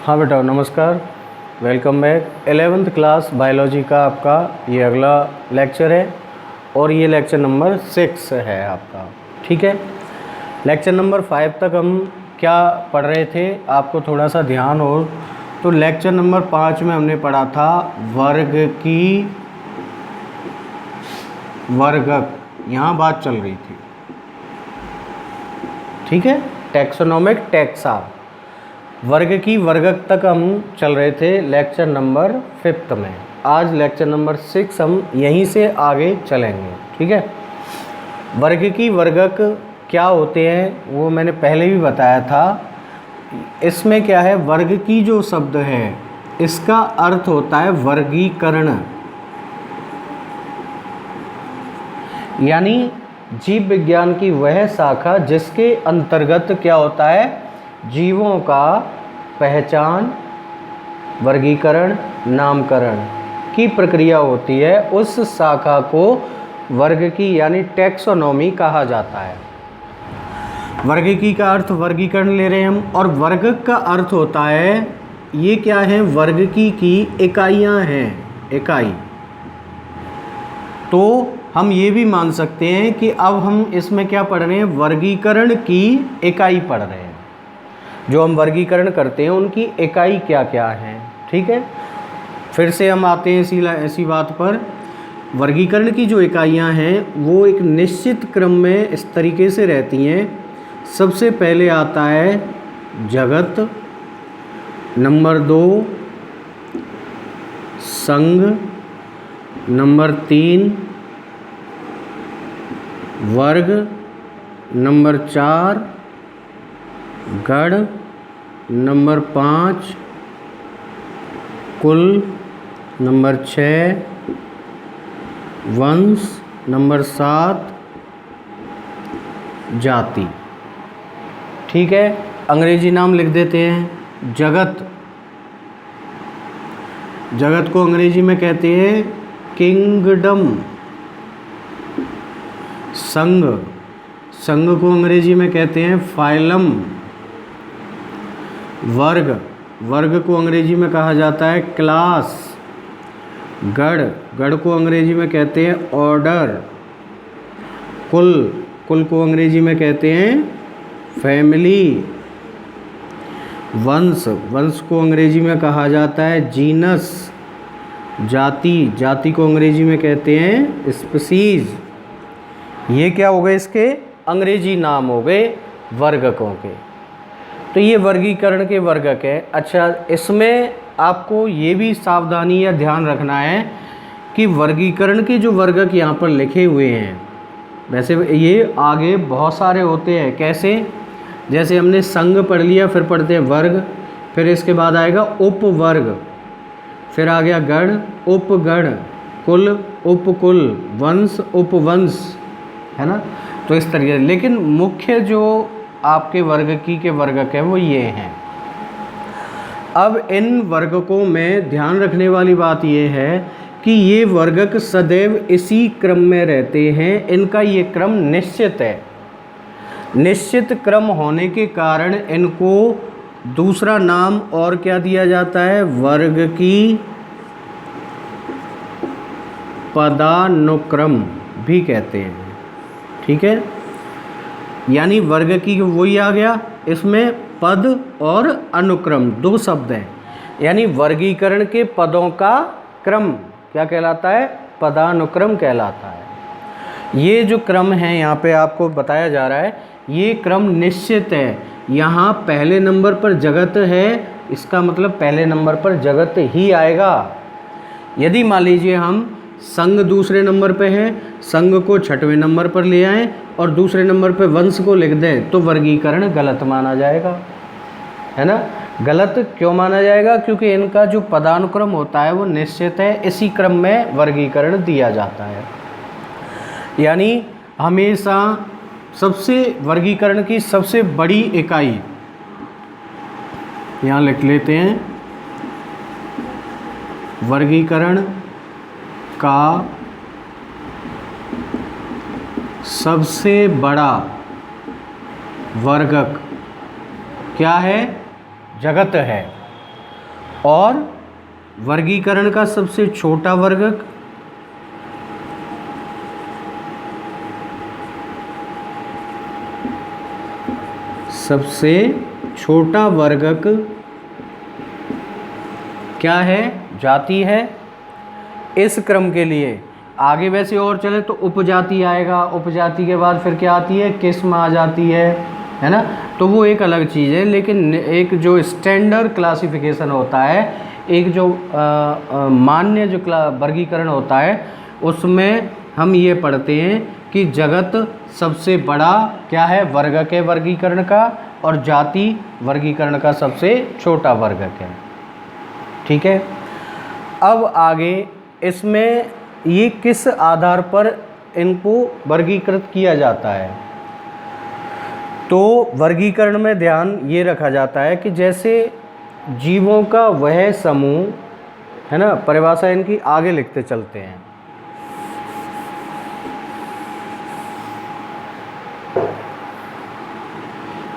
हाँ बेटा नमस्कार, welcome back. 11th class biology का आपका ये अगला लेक्चर है और ये लेक्चर नंबर 6 है आपका। ठीक है, लेक्चर नंबर 5 तक हम क्या पढ़ रहे थे आपको थोड़ा सा ध्यान हो तो लेक्चर नंबर 5 में हमने पढ़ा था वर्गक, यहाँ बात चल रही थी। ठीक है, टैक्सोनॉमिक टैक्सा वर्ग की वर्गक तक हम चल रहे थे लेक्चर नंबर 5 में। आज लेक्चर नंबर 6 हम यहीं से आगे चलेंगे। ठीक है, वर्ग की वर्गक क्या होते हैं वो मैंने पहले भी बताया था। इसमें क्या है, वर्ग की जो शब्द है इसका अर्थ होता है वर्गीकरण, यानी जीव विज्ञान की वह शाखा जिसके अंतर्गत क्या होता है, जीवों का पहचान, वर्गीकरण, नामकरण की प्रक्रिया होती है। उस शाखा को वर्ग की यानी टैक्सोनॉमी कहा जाता है। वर्गिकी का अर्थ वर्गीकरण ले रहे हैं हम, और वर्गक का अर्थ होता है ये क्या है, वर्गिकी की इकाइयाँ हैं, इकाई। तो हम ये भी मान सकते हैं कि अब हम इसमें क्या पढ़ रहे हैं, वर्गीकरण की इकाई पढ़ रहे हैं। जो हम वर्गीकरण करते हैं उनकी इकाई क्या क्या है। ठीक है, फिर से हम आते हैं ऐसी बात पर। वर्गीकरण की जो इकाइयां हैं वो एक निश्चित क्रम में इस तरीके से रहती हैं। सबसे पहले आता है जगत, नंबर 2 संघ, नंबर 3 वर्ग, नंबर 4 गण, नंबर 5 कुल, नंबर 6 वंश, नंबर 7 जाति। ठीक है, अंग्रेजी नाम लिख देते हैं। जगत, जगत को अंग्रेजी में कहते हैं किंगडम। संघ, संघ को अंग्रेजी में कहते हैं फाइलम। वर्ग, वर्ग को अंग्रेजी में कहा जाता है क्लास। गण, गण को अंग्रेजी में कहते हैं ऑर्डर। कुल, कुल को अंग्रेजी में कहते हैं फैमिली। वंश, वंश को अंग्रेजी में कहा जाता है जीनस। जाति, जाति को अंग्रेजी में कहते हैं स्पीसीज। ये क्या हो गए, इसके अंग्रेजी नाम हो गए वर्गकों के। तो ये वर्गीकरण के वर्गक है। अच्छा, इसमें आपको ये भी सावधानी या ध्यान रखना है कि वर्गीकरण के जो वर्गक यहाँ पर लिखे हुए हैं, वैसे ये आगे बहुत सारे होते हैं। कैसे, जैसे हमने संघ पढ़ लिया, फिर पढ़ते हैं वर्ग, फिर इसके बाद आएगा उपवर्ग, फिर आ गया गण, उपगण, कुल, उपकुल, वंश, उपवंश, है ना। तो इस तरीके से, लेकिन मुख्य जो आपके वर्गकी के वर्गक है वो ये हैं। अब इन वर्गकों में ध्यान रखने वाली बात ये है कि ये वर्गक सदैव इसी क्रम में रहते हैं। इनका ये क्रम निश्चित है। निश्चित क्रम होने के कारण इनको दूसरा नाम और क्या दिया जाता है, वर्ग की पदानुक्रम भी कहते हैं। ठीक है, यानी वर्ग की वही आ गया, इसमें पद और अनुक्रम दो शब्द हैं। यानी वर्गीकरण के पदों का क्रम क्या कहलाता है, पदानुक्रम कहलाता है। ये जो क्रम है यहाँ पे आपको बताया जा रहा है, ये क्रम निश्चित है। यहाँ पहले नंबर पर जगत है, इसका मतलब पहले नंबर पर जगत ही आएगा। यदि मान लीजिए हम संघ दूसरे नंबर पे है, संघ को 6वें नंबर पर ले आएँ और दूसरे नंबर पे वंश को लिख दें तो वर्गीकरण गलत माना जाएगा, है ना। गलत क्यों माना जाएगा, क्योंकि इनका जो पदानुक्रम होता है वो निश्चित है। इसी क्रम में वर्गीकरण दिया जाता है। यानी हमेशा सबसे वर्गीकरण की सबसे बड़ी इकाई यहाँ लिख लेते हैं, वर्गीकरण का सबसे बड़ा वर्गक क्या है, जगत है। और वर्गीकरण का सबसे छोटा वर्गक सबसे छोटा वर्गक क्या है? जाति है। इस क्रम के लिए आगे वैसे और चले तो उपजाति आएगा, उपजाति के बाद फिर क्या आती है? किस्म आ जाती है ना। तो वो एक अलग चीज़ है, लेकिन एक जो स्टैंडर्ड क्लासिफिकेशन होता है, एक जो मान्य जो वर्गीकरण होता है, उसमें हम ये पढ़ते हैं कि जगत सबसे बड़ा क्या है? वर्गक है वर्गीकरण का, और जाति वर्गीकरण का सबसे छोटा वर्गक है। ठीक है। अब आगे इसमें ये किस आधार पर इनको वर्गीकृत किया जाता है? तो वर्गीकरण में ध्यान ये रखा जाता है कि जैसे जीवों का वह समूह है ना, परिभाषा इनकी आगे लिखते चलते हैं।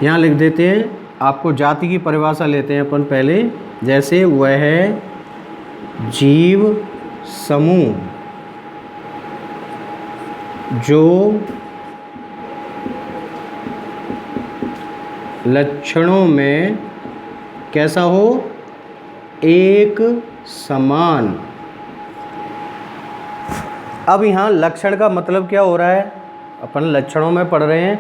यहाँ लिख देते हैं, आपको जाति की परिभाषा लेते हैं अपन पहले। जैसे वह जीव समूह जो लक्षणों में कैसा हो? एक समान। अब यहाँ लक्षण का मतलब क्या हो रहा है? अपन लक्षणों में पढ़ रहे हैं,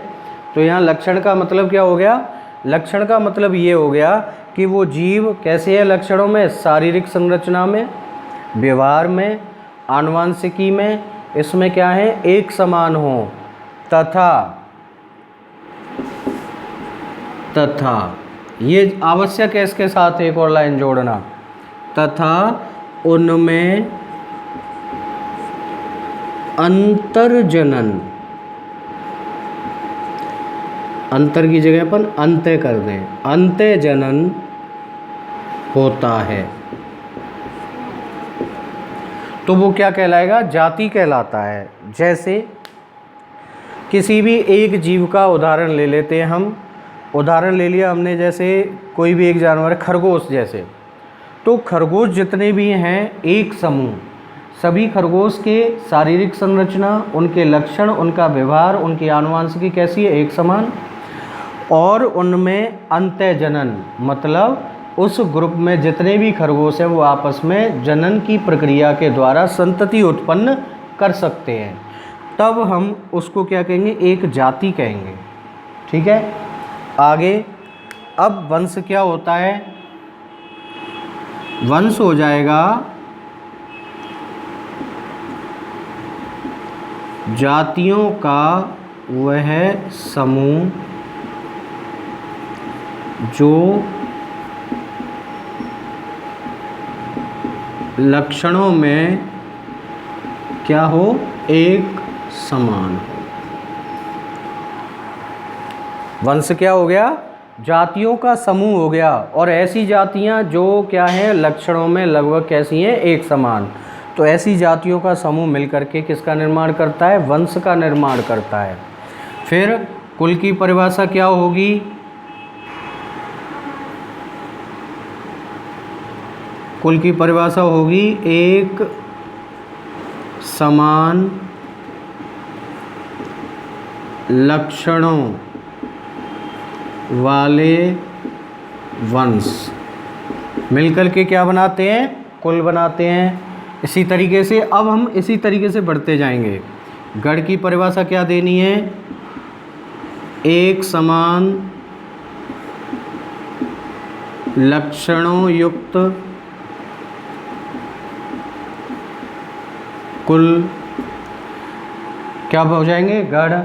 तो यहाँ लक्षण का मतलब क्या हो गया? लक्षण का मतलब ये हो गया कि वो जीव कैसे है लक्षणों में? शारीरिक संरचना में, व्यवहार में, आनुवांशिकी में, इसमें क्या है? एक समान हो। तथा ये आवश्यक है इसके साथ एक और लाइन जोड़ना, तथा उनमें अंतर्जनन, अंतर की जगह अपन अंत्य कर दें, अंत्यजनन होता है। तो वो क्या कहलाएगा? जाति कहलाता है। जैसे किसी भी एक जीव का उदाहरण ले लेते हैं हम। उदाहरण ले लिया हमने, जैसे कोई भी एक जानवर है, खरगोश जैसे। तो खरगोश जितने भी हैं एक समूह, सभी खरगोश के शारीरिक संरचना, उनके लक्षण, उनका व्यवहार, उनकी आनुवांशिकी कैसी है? एक समान। और उनमें अंत्यजनन मतलब उस ग्रुप में जितने भी खरगोश हैं वो आपस में जनन की प्रक्रिया के द्वारा संतति उत्पन्न कर सकते हैं। तब हम उसको क्या कहेंगे? एक जाति कहेंगे। ठीक है। आगे अब वंश क्या होता है? वंश हो जाएगा जातियों का वह समूह जो लक्षणों में क्या हो? एक समान हो। वंश क्या हो गया? जातियों का समूह हो गया, और ऐसी जातियां जो क्या हैं? लक्षणों में लगभग कैसी हैं? एक समान। तो ऐसी जातियों का समूह मिलकर के किसका निर्माण करता है? वंश का निर्माण करता है। फिर कुल की परिभाषा क्या होगी? कुल की परिभाषा होगी एक समान लक्षणों वाले वंश मिलकर के क्या बनाते हैं? कुल बनाते हैं। इसी तरीके से अब हम इसी तरीके से बढ़ते जाएंगे। गण की परिभाषा क्या देनी है? एक समान लक्षणों युक्त कुल क्या हो जाएंगे? गण।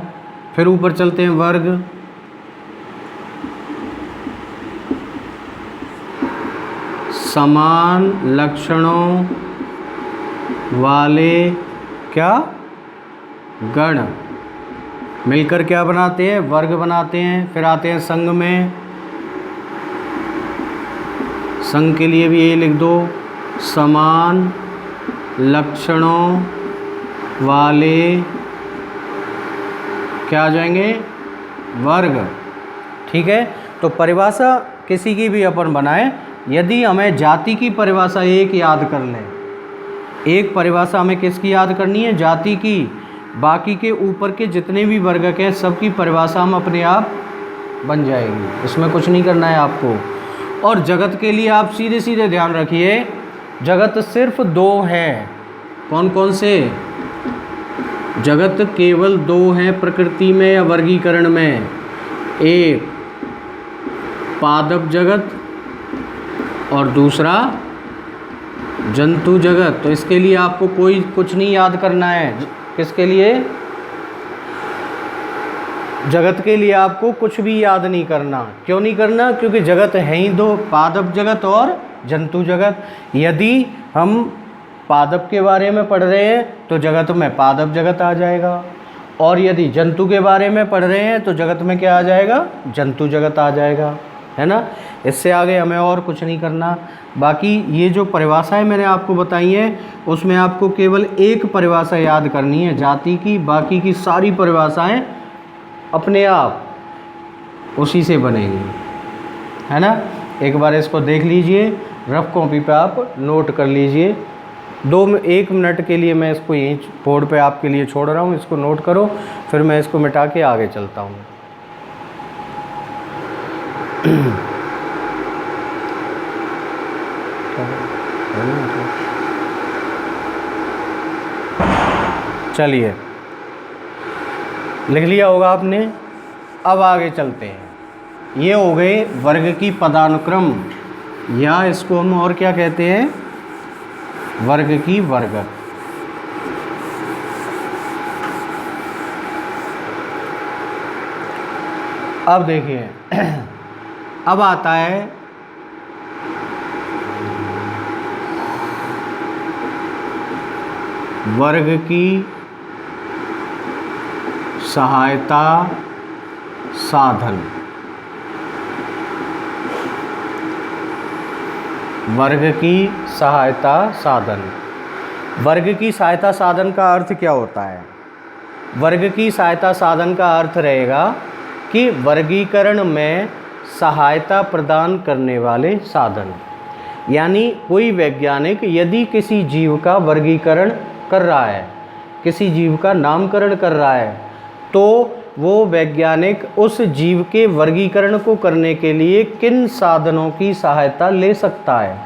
फिर ऊपर चलते हैं वर्ग। समान लक्षणों वाले क्या? गण मिलकर क्या बनाते हैं? वर्ग बनाते हैं। फिर आते हैं संघ में। संघ के लिए भी ये लिख दो, समान लक्षणों वाले क्या आ जाएंगे? वर्ग। ठीक है। तो परिभाषा किसी की भी अपन बनाएं यदि हमें जाति की परिभाषा एक याद कर लें, एक परिभाषा हमें किसकी याद करनी है, जाति की, बाकी के ऊपर के जितने भी वर्गक हैं सबकी परिभाषा हम अपने आप बन जाएगी, इसमें कुछ नहीं करना है आपको। और जगत के लिए आप सीधे सीधे ध्यान रखिए, जगत सिर्फ दो हैं। कौन कौन से? जगत केवल दो हैं प्रकृति में या वर्गीकरण में, एक पादप जगत और दूसरा जंतु जगत। तो इसके लिए आपको कोई कुछ नहीं याद करना है। किसके लिए? जगत के लिए आपको कुछ भी याद नहीं करना। क्यों नहीं करना? क्योंकि जगत है ही दो, पादप जगत और जंतु जगत। यदि हम पादप के बारे में पढ़ रहे हैं तो जगत में पादप जगत आ जाएगा, और यदि जंतु के बारे में पढ़ रहे हैं तो जगत में क्या आ जाएगा? जंतु जगत आ जाएगा, है ना। इससे आगे हमें और कुछ नहीं करना। बाकी ये जो परिभाषाएं मैंने आपको बताई हैं उसमें आपको केवल एक परिभाषा याद करनी है जाति की, बाकी की सारी परिभाषाएं अपने आप उसी से बनेंगी, है ना। एक बार इसको देख लीजिए, रफ कॉपी पे आप नोट कर लीजिए। 1 मिनट के लिए मैं इसको यहीं बोर्ड पे आपके लिए छोड़ रहा हूँ, इसको नोट करो, फिर मैं इसको मिटा के आगे चलता हूँ। चलिए, लिख लिया होगा आपने। अब आगे चलते हैं। ये हो गए वर्ग की पदानुक्रम, या इसको हम और क्या कहते हैं? वर्ग की वर्गक। अब देखिए, अब आता है वर्ग की सहायता साधन। वर्ग की सहायता साधन। वर्ग की सहायता साधन का अर्थ क्या होता है? वर्ग की सहायता साधन का अर्थ रहेगा कि वर्गीकरण में सहायता प्रदान करने वाले साधन। यानी कोई वैज्ञानिक यदि किसी जीव का वर्गीकरण कर रहा है, किसी जीव का नामकरण कर रहा है, तो वो वैज्ञानिक उस जीव के वर्गीकरण को करने के लिए किन साधनों की सहायता ले सकता है,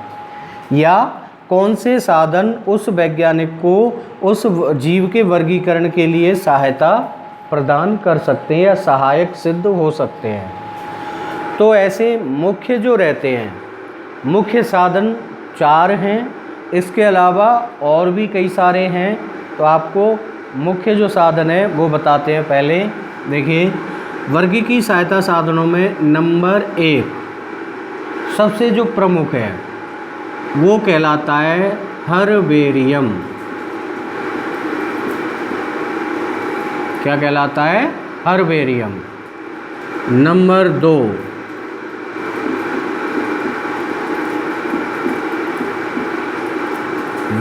या कौन से साधन उस वैज्ञानिक को उस जीव के वर्गीकरण के लिए सहायता प्रदान कर सकते हैं या सहायक सिद्ध हो सकते हैं। तो ऐसे मुख्य जो रहते हैं, मुख्य साधन 4 हैं। इसके अलावा और भी कई सारे हैं, तो आपको मुख्य जो साधन है वो बताते हैं। पहले देखिए, वर्ग की सहायता साधनों में नंबर 1 सबसे जो प्रमुख है वो कहलाता है हर्बेरियम। क्या कहलाता है? हर्बेरियम। नंबर 2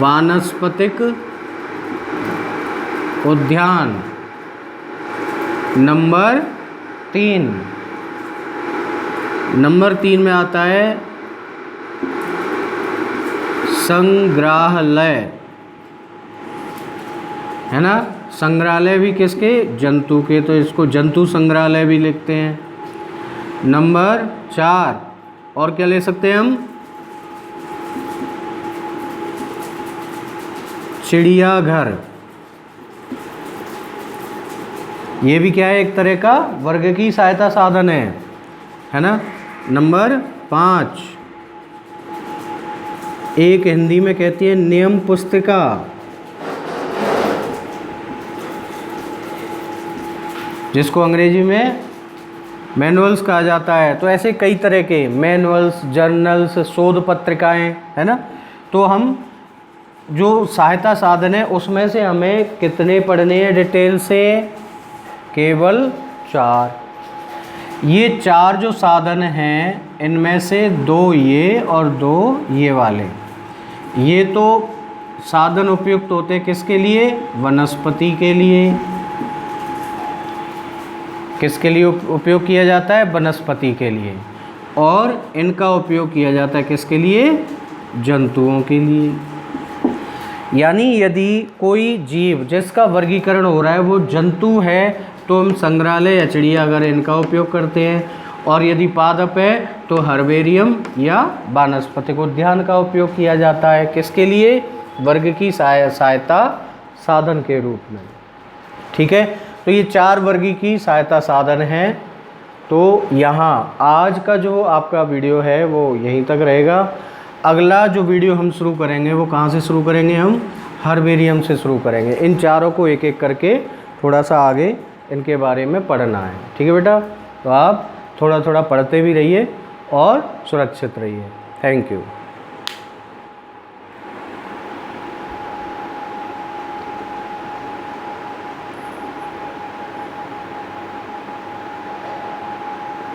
वानस्पतिक उद्यान। नंबर 3 में आता है संग्रहालय, है ना। संग्रहालय भी किसके? जंतु के, तो इसको जंतु संग्रहालय भी लिखते हैं। नंबर 4 और क्या ले सकते हैं हम? चिड़ियाघर। ये भी क्या है? एक तरह का वर्ग की सहायता साधन है ना। नंबर 5 एक हिंदी में कहती है नियम पुस्तिका। जिसको अंग्रेजी में मैनुअल्स कहा जाता है। तो ऐसे कई तरह के मैनुअल्स, जर्नल्स, शोध पत्रिकाएं, है ना। तो हम जो सहायता साधन है उसमें से हमें कितने पढ़ने हैं डिटेल से? केवल 4। ये 4 जो साधन हैं इनमें से 2 ये और 2 ये वाले, ये तो साधन उपयुक्त होते हैं किसके लिए? वनस्पति के लिए। किसके लिए उपयोग किया जाता है? वनस्पति के लिए। और इनका उपयोग किया जाता है किसके लिए? जंतुओं के लिए। यानी यदि कोई जीव जिसका वर्गीकरण हो रहा है वो जंतु है तो हम संग्रहालय या चिड़ियाघर इनका उपयोग करते हैं, और यदि पादप है तो हर्बेरियम या वानस्पतिक उद्यान का उपयोग किया जाता है। किसके लिए? वर्ग की सहायता साधन के रूप में। ठीक है, तो ये 4 वर्गी की सहायता साधन हैं। तो यहाँ आज का जो आपका वीडियो है वो यहीं तक रहेगा। अगला जो वीडियो हम शुरू करेंगे वो कहाँ से शुरू करेंगे? हम हर्बेरियम से शुरू करेंगे। इन चारों को एक एक करके थोड़ा सा आगे इनके बारे में पढ़ना है। ठीक है बेटा, तो आप थोड़ा थोड़ा पढ़ते भी रहिए और सुरक्षित रहिए। Thank you.